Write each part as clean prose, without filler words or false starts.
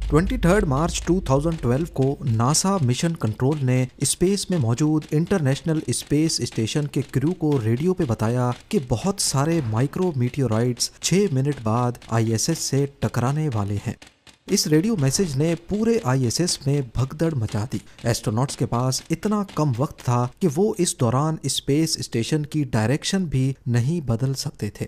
23 मार्च 2012 को NASA mission control ने space में मौजूद इंटरनेशनल स्पेस स्टेशन के क्रू को रेडियो पे बताया कि बहुत सारे माइक्रो मीटियोराइट्स 6 मिनट बाद आईएसएस से टकराने वाले हैं। इस रेडियो मैसेज ने पूरे आईएसएस में भगदड़ मचा दी। एस्ट्रोनॉट्स के पास इतना कम वक्त था कि वो इस दौरान स्पेस स्टेशन की डायरेक्शन भी नहीं बदल सकते थे।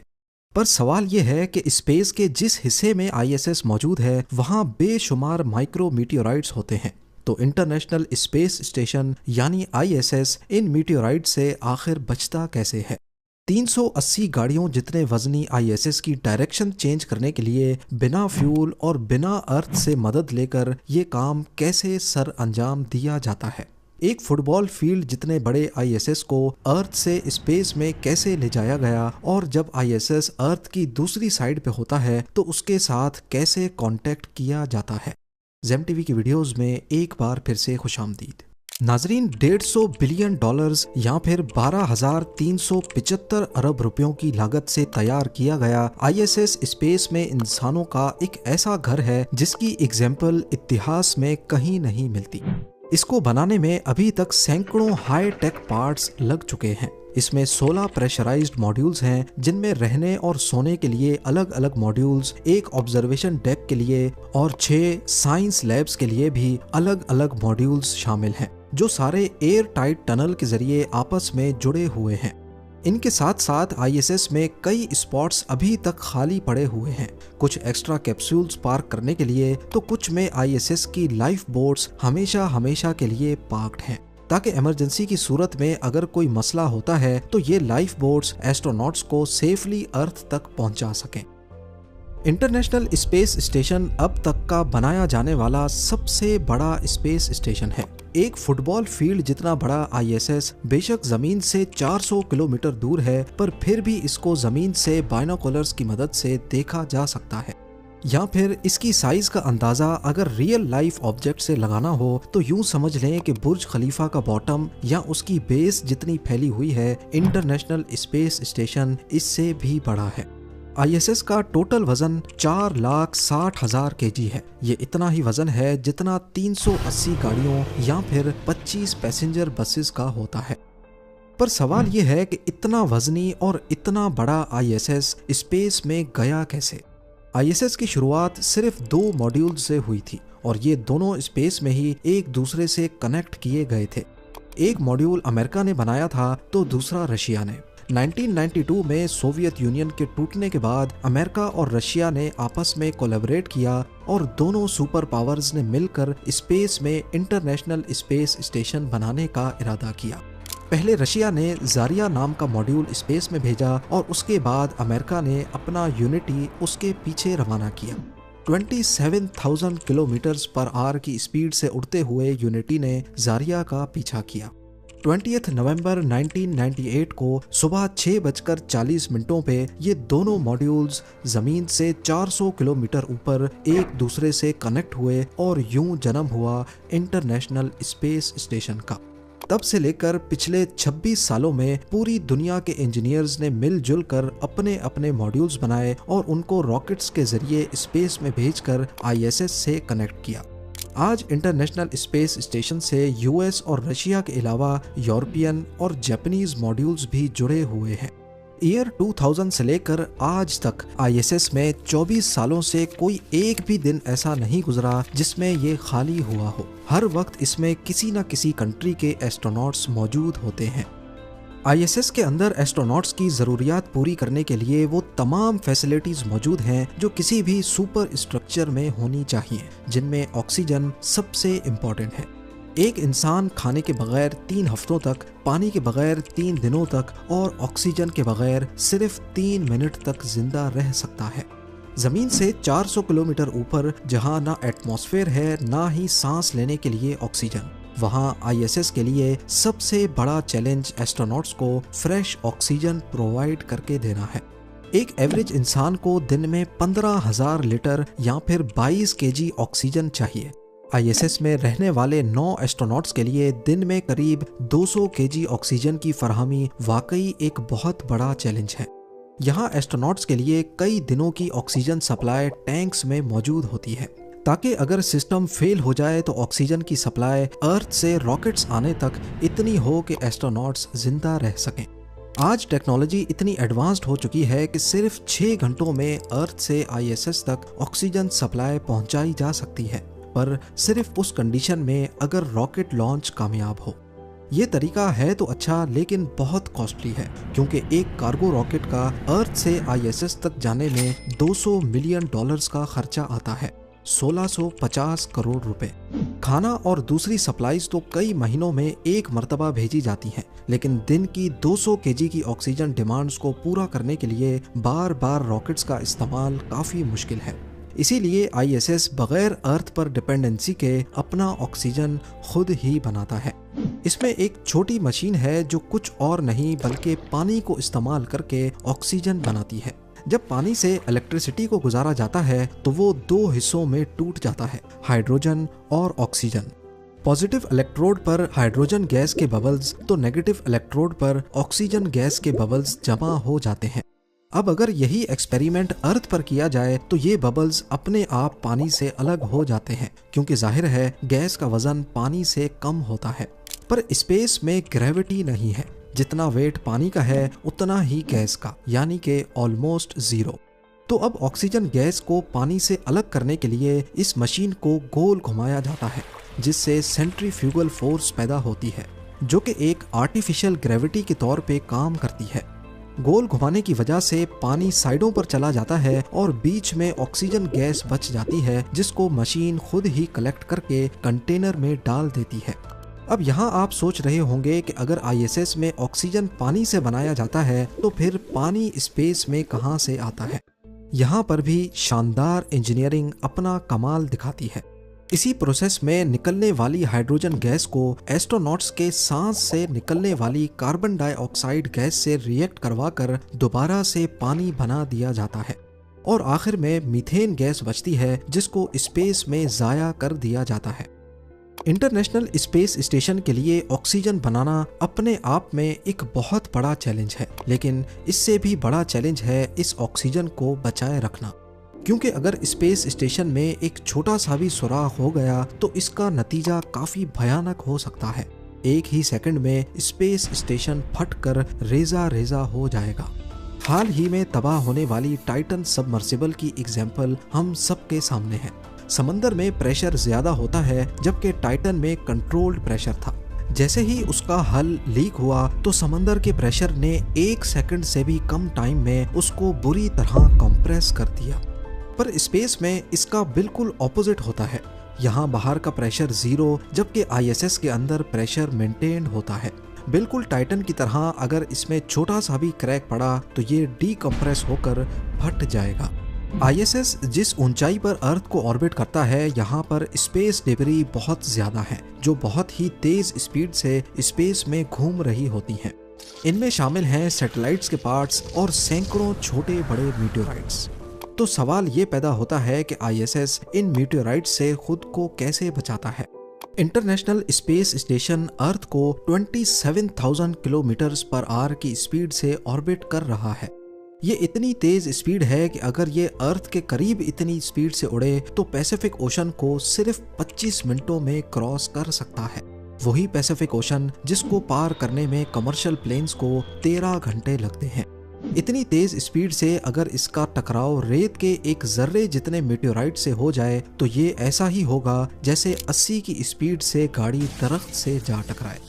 पर सवाल यह है कि स्पेस के जिस हिस्से में आईएसएस मौजूद है वहां बेशुमार माइक्रो मीटियोराइट्स होते हैं, तो इंटरनेशनल स्पेस स्टेशन यानी आईएसएस इन मीटियोराइट से आखिर बचता कैसे है। 380 गाड़ियों जितने वजनी आईएसएस की डायरेक्शन चेंज करने के लिए बिना फ्यूल और बिना अर्थ से मदद लेकर ये काम कैसे सर अंजाम दिया जाता है। एक फुटबॉल फील्ड जितने बड़े आईएसएस को अर्थ से स्पेस में कैसे ले जाया गया और जब आईएसएस अर्थ की दूसरी साइड पे होता है तो उसके साथ कैसे कांटेक्ट किया जाता है। ज़ेम टीवी की वीडियोस में एक बार फिर से खुशामदीद। नाजरीन, $150 बिलियन या फिर 12,375 अरब रुपयों की लागत से तैयार किया गया आईएसएस स्पेस में इंसानों का एक ऐसा घर है जिसकी एग्जाम्पल इतिहास में कहीं नहीं मिलती। इसको बनाने में अभी तक सैकड़ों हाई टेक पार्ट्स लग चुके हैं। इसमें 16 प्रेशराइज्ड मॉड्यूल्स हैं जिनमें रहने और सोने के लिए अलग अलग मॉड्यूल्स, एक ऑब्जर्वेशन डेक के लिए और 6 साइंस लैब्स के लिए भी अलग अलग मॉड्यूल्स शामिल हैं, जो सारे एयर टाइट टनल के जरिए आपस में जुड़े हुए हैं। इनके साथ साथ आईएसएस में कई स्पॉट्स अभी तक खाली पड़े हुए हैं, कुछ एक्स्ट्रा कैप्सूल्स पार्क करने के लिए तो कुछ में आईएसएस की लाइफ बोट्स हमेशा के लिए पार्क्ड हैं, ताकि इमरजेंसी की सूरत में अगर कोई मसला होता है तो ये लाइफ बोट्स एस्ट्रोनॉट्स को सेफली अर्थ तक पहुंचा सकें। इंटरनेशनल स्पेस स्टेशन अब तक का बनाया जाने वाला सबसे बड़ा स्पेस स्टेशन है। एक फुटबॉल फील्ड जितना बड़ा आईएसएस बेशक जमीन से 400 किलोमीटर दूर है, पर फिर भी इसको जमीन से बाइनोकुलर्स की मदद से देखा जा सकता है। या फिर इसकी साइज का अंदाजा अगर रियल लाइफ ऑब्जेक्ट से लगाना हो तो यूं समझ लें कि बुर्ज खलीफा का बॉटम या उसकी बेस जितनी फैली हुई है, इंटरनेशनल स्पेस स्टेशन इससे भी बड़ा है। आईएसएस का टोटल वजन 4,60,000 केजी है। ये इतना ही वजन है जितना 380 गाड़ियों या फिर 25 पैसेंजर बसेस का होता है। पर सवाल ये है कि इतना वजनी और इतना बड़ा आईएसएस स्पेस में गया कैसे। आईएसएस की शुरुआत सिर्फ 2 मॉड्यूल से हुई थी और ये दोनों स्पेस में ही एक दूसरे से कनेक्ट किए गए थे। एक मॉड्यूल अमेरिका ने बनाया था तो दूसरा रशिया ने। 1992 में सोवियत यूनियन के टूटने के बाद अमेरिका और रशिया ने आपस में कोलैबोरेट किया और दोनों सुपर पावर्स ने मिलकर स्पेस में इंटरनेशनल स्पेस स्टेशन बनाने का इरादा किया। पहले रशिया ने जारिया नाम का मॉड्यूल स्पेस में भेजा और उसके बाद अमेरिका ने अपना यूनिटी उसके पीछे रवाना किया। 27,000 किलोमीटर पर आवर की स्पीड से उड़ते हुए यूनिटी ने जारिया का पीछा किया। 20 नवंबर 1998 को सुबह 6:40 पे ये दोनों मॉड्यूल्स जमीन से 400 किलोमीटर ऊपर एक दूसरे से कनेक्ट हुए और यूं जन्म हुआ इंटरनेशनल स्पेस स्टेशन का। तब से लेकर पिछले 26 सालों में पूरी दुनिया के इंजीनियर्स ने मिलजुल कर अपने अपने मॉड्यूल्स बनाए और उनको रॉकेट्स के जरिए स्पेस में भेजकर आईएसएस से कनेक्ट किया। आज इंटरनेशनल स्पेस स्टेशन से यूएस और रशिया के अलावा यूरोपियन और जापानीज मॉड्यूल्स भी जुड़े हुए हैं। ईयर 2000 से लेकर आज तक आईएसएस में 24 सालों से कोई एक भी दिन ऐसा नहीं गुजरा जिसमें ये खाली हुआ हो। हर वक्त इसमें किसी न किसी कंट्री के एस्ट्रोनॉट्स मौजूद होते हैं। आईएसएस के अंदर एस्ट्रोनॉट्स की ज़रूरियात पूरी करने के लिए वो तमाम फैसिलिटीज़ मौजूद हैं जो किसी भी सुपर स्ट्रक्चर में होनी चाहिए, जिनमें ऑक्सीजन सबसे इम्पॉर्टेंट है। एक इंसान खाने के बगैर 3 हफ्तों तक, पानी के बगैर 3 दिनों तक और ऑक्सीजन के बगैर सिर्फ 3 मिनट तक जिंदा रह सकता है। जमीन से 400 किलोमीटर ऊपर जहां ना एटमॉस्फेयर है ना ही सांस लेने के लिए ऑक्सीजन, वहां आईएसएस के लिए सबसे बड़ा चैलेंज एस्ट्रोनॉट्स को फ्रेश ऑक्सीजन प्रोवाइड करके देना है। एक एवरेज इंसान को दिन में 15,000 लीटर या फिर 22 केजी ऑक्सीजन चाहिए। आईएसएस में रहने वाले 9 एस्ट्रोनॉट्स के लिए दिन में करीब 200 केजी ऑक्सीजन की फराहमी वाकई एक बहुत बड़ा चैलेंज है। यहाँ एस्ट्रोनॉट्स के लिए कई दिनों की ऑक्सीजन सप्लाई टैंक्स में मौजूद होती है। ताकि अगर सिस्टम फेल हो जाए तो ऑक्सीजन की सप्लाई अर्थ से रॉकेट्स आने तक इतनी हो कि एस्ट्रोनॉट्स जिंदा रह सकें। आज टेक्नोलॉजी इतनी एडवांस्ड हो चुकी है कि सिर्फ 6 घंटों में अर्थ से आईएसएस तक ऑक्सीजन सप्लाई पहुंचाई जा सकती है, पर सिर्फ उस कंडीशन में अगर रॉकेट लॉन्च कामयाब हो। ये तरीका है तो अच्छा, लेकिन बहुत कॉस्टली है, क्योंकि एक कार्गो रॉकेट का अर्थ से आईएसएस तक जाने में $200 मिलियन का खर्चा आता है, 1650 करोड़ रुपए। खाना और दूसरी सप्लाईज तो कई महीनों में एक मर्तबा भेजी जाती हैं, लेकिन दिन की 200 केजी की ऑक्सीजन डिमांड्स को पूरा करने के लिए बार बार रॉकेट्स का इस्तेमाल काफ़ी मुश्किल है। इसीलिए आईएसएस बगैर अर्थ पर डिपेंडेंसी के अपना ऑक्सीजन खुद ही बनाता है। इसमें एक छोटी मशीन है जो कुछ और नहीं बल्कि पानी को इस्तेमाल करके ऑक्सीजन बनाती है। जब पानी से इलेक्ट्रिसिटी को गुजारा जाता है तो वो 2 हिस्सों में टूट जाता है, हाइड्रोजन और ऑक्सीजन। पॉजिटिव इलेक्ट्रोड पर हाइड्रोजन गैस के बबल्स तो नेगेटिव इलेक्ट्रोड पर ऑक्सीजन गैस के बबल्स जमा हो जाते हैं। अब अगर यही एक्सपेरिमेंट अर्थ पर किया जाए तो ये बबल्स अपने आप पानी से अलग हो जाते हैं, क्योंकि जाहिर है गैस का वजन पानी से कम होता है। पर स्पेस में ग्रेविटी नहीं है, जितना वेट पानी का है उतना ही गैस का, यानी कि ऑलमोस्ट जीरो। तो अब ऑक्सीजन गैस को पानी से अलग करने के लिए इस मशीन को गोल घुमाया जाता है, जिससे सेंट्रीफ्यूगल फोर्स पैदा होती है, जो कि एक आर्टिफिशियल ग्रेविटी के तौर पे काम करती है। गोल घुमाने की वजह से पानी साइडों पर चला जाता है और बीच में ऑक्सीजन गैस बच जाती है, जिसको मशीन खुद ही कलेक्ट करके कंटेनर में डाल देती है। अब यहाँ आप सोच रहे होंगे कि अगर आईएसएस में ऑक्सीजन पानी से बनाया जाता है तो फिर पानी स्पेस में कहाँ से आता है। यहाँ पर भी शानदार इंजीनियरिंग अपना कमाल दिखाती है। इसी प्रोसेस में निकलने वाली हाइड्रोजन गैस को एस्ट्रोनॉट्स के सांस से निकलने वाली कार्बन डाइऑक्साइड गैस से रिएक्ट करवाकर दोबारा से पानी बना दिया जाता है और आखिर में मीथेन गैस बचती है, जिसको स्पेस में ज़ाया कर दिया जाता है। इंटरनेशनल स्पेस स्टेशन के लिए ऑक्सीजन बनाना अपने आप में एक बहुत बड़ा चैलेंज है, लेकिन इससे भी बड़ा चैलेंज है इस ऑक्सीजन को बचाए रखना, क्योंकि अगर स्पेस स्टेशन में एक छोटा सा भी सुराख हो गया तो इसका नतीजा काफी भयानक हो सकता है। एक ही सेकंड में स्पेस स्टेशन फटकर रेजा रेजा हो जाएगा। हाल ही में तबाह होने वाली टाइटन सबमर्सिबल की एग्जाम्पल हम सबके सामने है। समंदर में प्रेशर ज्यादा होता है, जबकि टाइटन में कंट्रोल्ड प्रेशर था। जैसे ही उसका हल लीक हुआ तो समंदर के प्रेशर ने 1 सेकंड से भी कम टाइम में उसको बुरी तरह कंप्रेस कर दिया। पर स्पेस में इसका बिल्कुल ऑपोजिट होता है। यहाँ बाहर का प्रेशर 0, जबकि आईएसएस के अंदर प्रेशर मेंटेन होता है। बिल्कुल टाइटन की तरह अगर इसमें छोटा सा भी क्रैक पड़ा तो ये डीकम्प्रेस होकर फट जाएगा। आईएसएस जिस ऊंचाई पर अर्थ को ऑर्बिट करता है, यहाँ पर स्पेस डेब्री बहुत ज्यादा है, जो बहुत ही तेज स्पीड से स्पेस में घूम रही होती हैं। इनमें शामिल हैं सैटेलाइट्स के पार्ट्स और सैकड़ों छोटे बड़े मीटियोराइट्स। तो सवाल ये पैदा होता है कि आईएसएस इन मीटियोराइट्स से खुद को कैसे बचाता है। इंटरनेशनल स्पेस स्टेशन अर्थ को 27,000 किलोमीटर्स पर आवर की स्पीड से ऑर्बिट कर रहा है। ये इतनी तेज स्पीड है कि अगर ये अर्थ के करीब इतनी स्पीड से उड़े तो पैसिफिक ओशन को सिर्फ 25 मिनटों में क्रॉस कर सकता है। वही पैसिफिक ओशन जिसको पार करने में कमर्शियल प्लेन्स को 13 घंटे लगते हैं। इतनी तेज स्पीड से अगर इसका टकराव रेत के एक जर्रे जितने मीटियोराइट से हो जाए तो ये ऐसा ही होगा जैसे 80 की स्पीड से गाड़ी दरख्त से जा टकराए।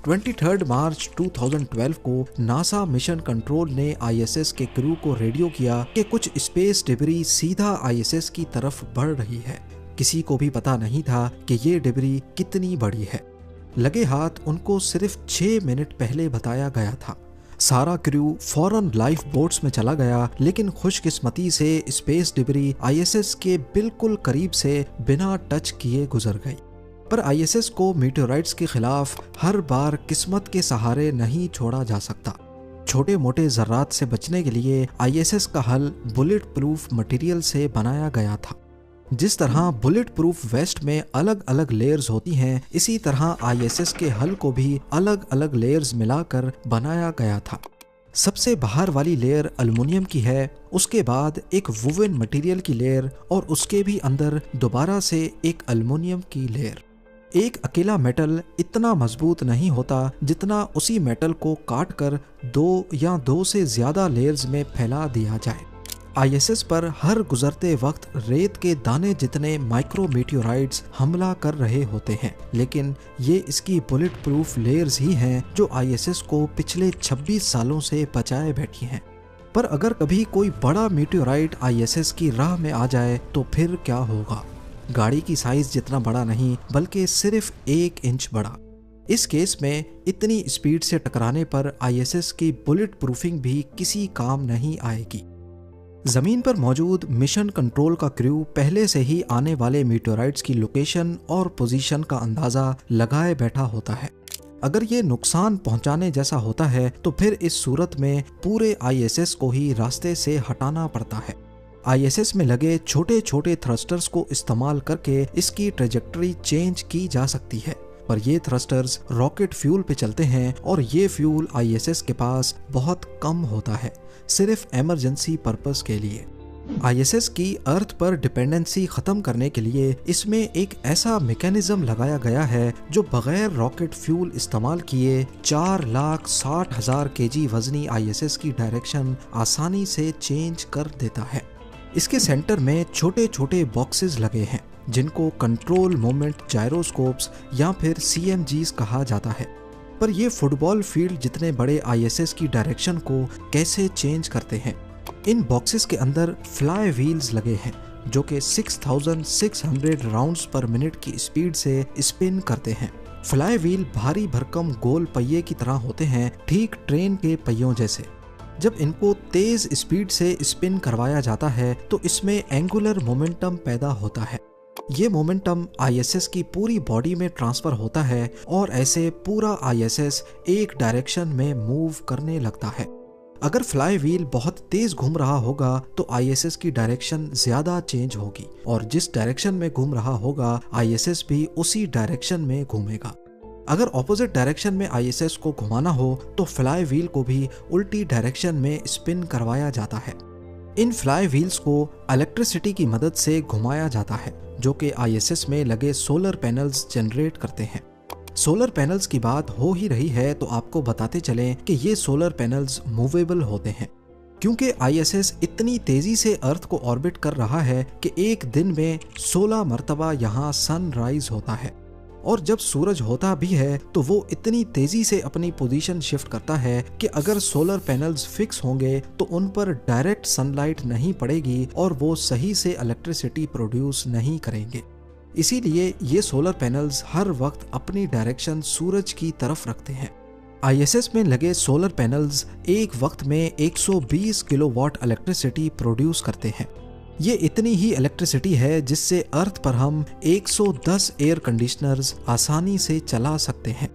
23 मार्च 2012 को नासा मिशन कंट्रोल ने आईएसएस के क्रू को रेडियो किया कि कुछ स्पेस डिब्री सीधा आईएसएस की तरफ बढ़ रही है। किसी को भी पता नहीं था कि ये डिब्री कितनी बड़ी है। लगे हाथ उनको सिर्फ 6 मिनट पहले बताया गया था। सारा क्रू फौरन लाइफ बोट्स में चला गया, लेकिन खुशकिस्मती से स्पेस डिब्री आईएसएस के बिल्कुल करीब से बिना टच किए गुजर गई। पर आईएसएस को मीटियोराइट्स के खिलाफ हर बार किस्मत के सहारे नहीं छोड़ा जा सकता। छोटे मोटे जर्रात से बचने के लिए आईएसएस का हल बुलेट प्रूफ मटेरियल से बनाया गया था। जिस तरह बुलेट प्रूफ वेस्ट में अलग अलग लेयर्स होती हैं, इसी तरह आईएसएस के हल को भी अलग अलग लेयर्स मिलाकर बनाया गया था। सबसे बाहर वाली लेयर एल्युमिनियम की है, उसके बाद एक वुवन मटेरियल की लेयर और उसके भी अंदर दोबारा से एक एल्युमिनियम की लेयर। एक अकेला मेटल इतना मजबूत नहीं होता जितना उसी मेटल को काट कर 2 या 2 से ज्यादा लेयर्स में फैला दिया जाए। आईएसएस पर हर गुजरते वक्त रेत के दाने जितने माइक्रो मीटियोराइट्स हमला कर रहे होते हैं, लेकिन ये इसकी बुलेट प्रूफ लेयर्स ही हैं जो आईएसएस को पिछले 26 सालों से बचाए बैठी हैं। पर अगर कभी कोई बड़ा मीटियोराइट आईएसएस की राह में आ जाए तो फिर क्या होगा? गाड़ी की साइज जितना बड़ा नहीं बल्कि सिर्फ 1 इंच बड़ा। इस केस में इतनी स्पीड से टकराने पर आईएसएस की बुलेट प्रूफिंग भी किसी काम नहीं आएगी। जमीन पर मौजूद मिशन कंट्रोल का क्रू पहले से ही आने वाले मीटियोराइट्स की लोकेशन और पोजीशन का अंदाजा लगाए बैठा होता है। अगर ये नुकसान पहुंचाने जैसा होता है तो फिर इस सूरत में पूरे आईएसएस को ही रास्ते से हटाना पड़ता है। आईएसएस में लगे छोटे छोटे थ्रस्टर्स को इस्तेमाल करके इसकी ट्रेजेक्टरी चेंज की जा सकती है, पर ये थ्रस्टर्स रॉकेट फ्यूल पे चलते हैं और ये फ्यूल आईएसएस के पास बहुत कम होता है, सिर्फ इमरजेंसी पर्पस के लिए। आईएसएस की अर्थ पर डिपेंडेंसी खत्म करने के लिए इसमें एक ऐसा मैकेनिज्म लगाया गया है जो बगैर रॉकेट फ्यूल इस्तेमाल किए 4,60,000 केजी वजनी आईएसएस की डायरेक्शन आसानी से चेंज कर देता है। इसके सेंटर में छोटे छोटे बॉक्सेस लगे हैं जिनको कंट्रोल मोमेंट जायरोस्कोप्स या फिर सीएमजीज कहा जाता है। पर ये फुटबॉल फील्ड जितने बड़े आईएसएस की डायरेक्शन को कैसे चेंज करते हैं? इन बॉक्सेस के अंदर फ्लाई व्हील्स लगे हैं जो कि 6,600 राउंड्स पर मिनट की स्पीड से स्पिन करते हैं। फ्लाई व्हील भारी भरकम गोल पहिए की तरह होते हैं, ठीक ट्रेन के पहियों जैसे। जब इनको तेज स्पीड से स्पिन करवाया जाता है तो इसमें एंगुलर मोमेंटम पैदा होता है। ये मोमेंटम आईएसएस की पूरी बॉडी में ट्रांसफर होता है और ऐसे पूरा आईएसएस एक डायरेक्शन में मूव करने लगता है। अगर फ्लाई व्हील बहुत तेज घूम रहा होगा तो आईएसएस की डायरेक्शन ज्यादा चेंज होगी और जिस डायरेक्शन में घूम रहा होगा आईएसएस भी उसी डायरेक्शन में घूमेगा। अगर ऑपोजिट डायरेक्शन में आईएसएस को घुमाना हो तो फ्लाई व्हील को भी उल्टी डायरेक्शन में स्पिन करवाया जाता है। इन फ्लाई व्हील्स को इलेक्ट्रिसिटी की मदद से घुमाया जाता है जो कि आईएसएस में लगे सोलर पैनल्स जनरेट करते हैं। सोलर पैनल्स की बात हो ही रही है तो आपको बताते चलें कि ये सोलर पैनल्स मूवेबल होते हैं क्योंकि आईएसएस इतनी तेजी से अर्थ को ऑर्बिट कर रहा है कि एक दिन में 16 मरतबा यहाँ सनराइज होता है और जब सूरज होता भी है तो वो इतनी तेजी से अपनी पोजीशन शिफ्ट करता है कि अगर सोलर पैनल्स फिक्स होंगे तो उन पर डायरेक्ट सनलाइट नहीं पड़ेगी और वो सही से इलेक्ट्रिसिटी प्रोड्यूस नहीं करेंगे। इसीलिए ये सोलर पैनल्स हर वक्त अपनी डायरेक्शन सूरज की तरफ रखते हैं। आईएसएस में लगे सोलर पैनल्स एक वक्त में 120 किलोवाट इलेक्ट्रिसिटी प्रोड्यूस करते हैं। ये इतनी ही इलेक्ट्रिसिटी है जिससे अर्थ पर हम 110 एयर कंडीशनर्स आसानी से चला सकते हैं।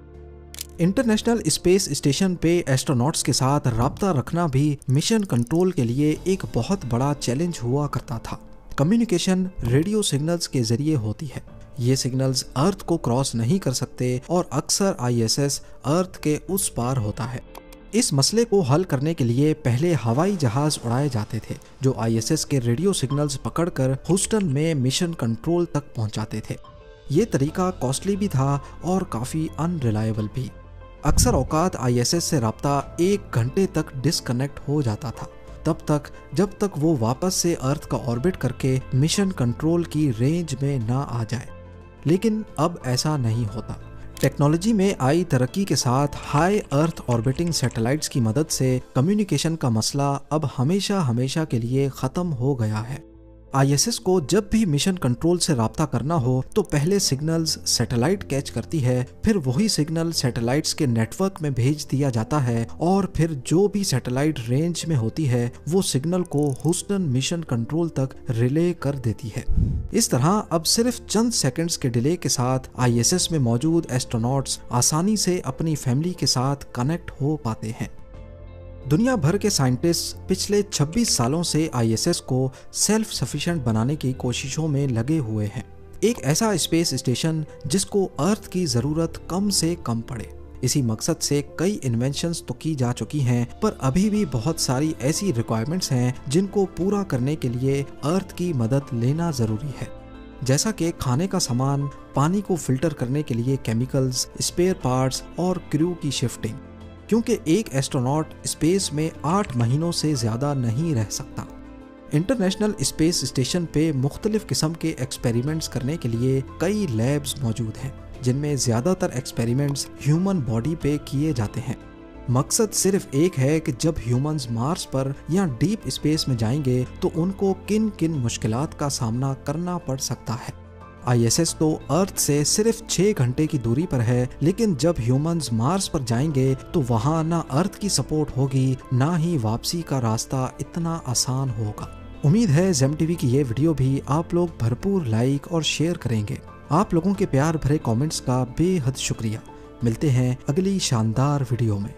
इंटरनेशनल स्पेस स्टेशन पे एस्ट्रोनॉट्स के साथ राब्ता रखना भी मिशन कंट्रोल के लिए एक बहुत बड़ा चैलेंज हुआ करता था। कम्युनिकेशन रेडियो सिग्नल्स के जरिए होती है। ये सिग्नल्स अर्थ को क्रॉस नहीं कर सकते और अक्सर आईएसएस अर्थ के उस पार होता है। इस मसले को हल करने के लिए पहले हवाई जहाज उड़ाए जाते थे जो आईएसएस के रेडियो सिग्नल्स पकड़कर ह्यूस्टन में मिशन कंट्रोल तक पहुंचाते थे। ये तरीका कॉस्टली भी था और काफी अनरिलायबल भी। अक्सर औकात आईएसएस से राब्ता 1 घंटे तक डिस्कनेक्ट हो जाता था, तब तक जब तक वो वापस से अर्थ का ऑर्बिट करके मिशन कंट्रोल की रेंज में ना आ जाए। लेकिन अब ऐसा नहीं होता। टेक्नोलॉजी में आई तरक्की के साथ हाई अर्थ ऑर्बिटिंग सैटेलाइट्स की मदद से कम्युनिकेशन का मसला अब हमेशा के लिए खत्म हो गया है। आईएसएस को जब भी मिशन कंट्रोल से राब्ता करना हो तो पहले सिग्नल्स सैटेलाइट कैच करती है, फिर वही सिग्नल सैटेलाइट्स के नेटवर्क में भेज दिया जाता है और फिर जो भी सैटेलाइट रेंज में होती है वो सिग्नल को ह्यूस्टन मिशन कंट्रोल तक रिले कर देती है। इस तरह अब सिर्फ चंद सेकंड्स के डिले के साथ आईएसएस में मौजूद एस्ट्रोनॉट्स आसानी से अपनी फैमिली के साथ कनेक्ट हो पाते हैं। दुनिया भर के साइंटिस्ट पिछले 26 सालों से आईएसएस को सेल्फ सफिशिएंट बनाने की कोशिशों में लगे हुए हैं। एक ऐसा स्पेस स्टेशन जिसको अर्थ की जरूरत कम से कम पड़े। इसी मकसद से कई इन्वेंशंस तो की जा चुकी हैं, पर अभी भी बहुत सारी ऐसी रिक्वायरमेंट्स हैं जिनको पूरा करने के लिए अर्थ की मदद लेना जरूरी है। जैसा कि खाने का सामान, पानी को फिल्टर करने के लिए केमिकल्स, स्पेयर पार्ट्स और क्रू की शिफ्टिंग, क्योंकि एक एस्ट्रोनॉट स्पेस में 8 महीनों से ज्यादा नहीं रह सकता। इंटरनेशनल स्पेस स्टेशन पे मुख्तलिफ किस्म के एक्सपेरिमेंट्स करने के लिए कई लैब्स मौजूद हैं, जिनमें ज्यादातर एक्सपेरिमेंट्स ह्यूमन बॉडी पे किए जाते हैं। मकसद सिर्फ एक है कि जब ह्यूमंस मार्स पर या डीप स्पेस में जाएंगे तो उनको किन किन मुश्किलात का सामना करना पड़ सकता है। ISS तो अर्थ से सिर्फ 6 घंटे की दूरी पर है, लेकिन जब ह्यूमंस मार्स पर जाएंगे तो वहाँ ना अर्थ की सपोर्ट होगी, ना ही वापसी का रास्ता इतना आसान होगा। उम्मीद है जेम टीवी की ये वीडियो भी आप लोग भरपूर लाइक और शेयर करेंगे। आप लोगों के प्यार भरे कमेंट्स का बेहद शुक्रिया। मिलते हैं अगली शानदार वीडियो में।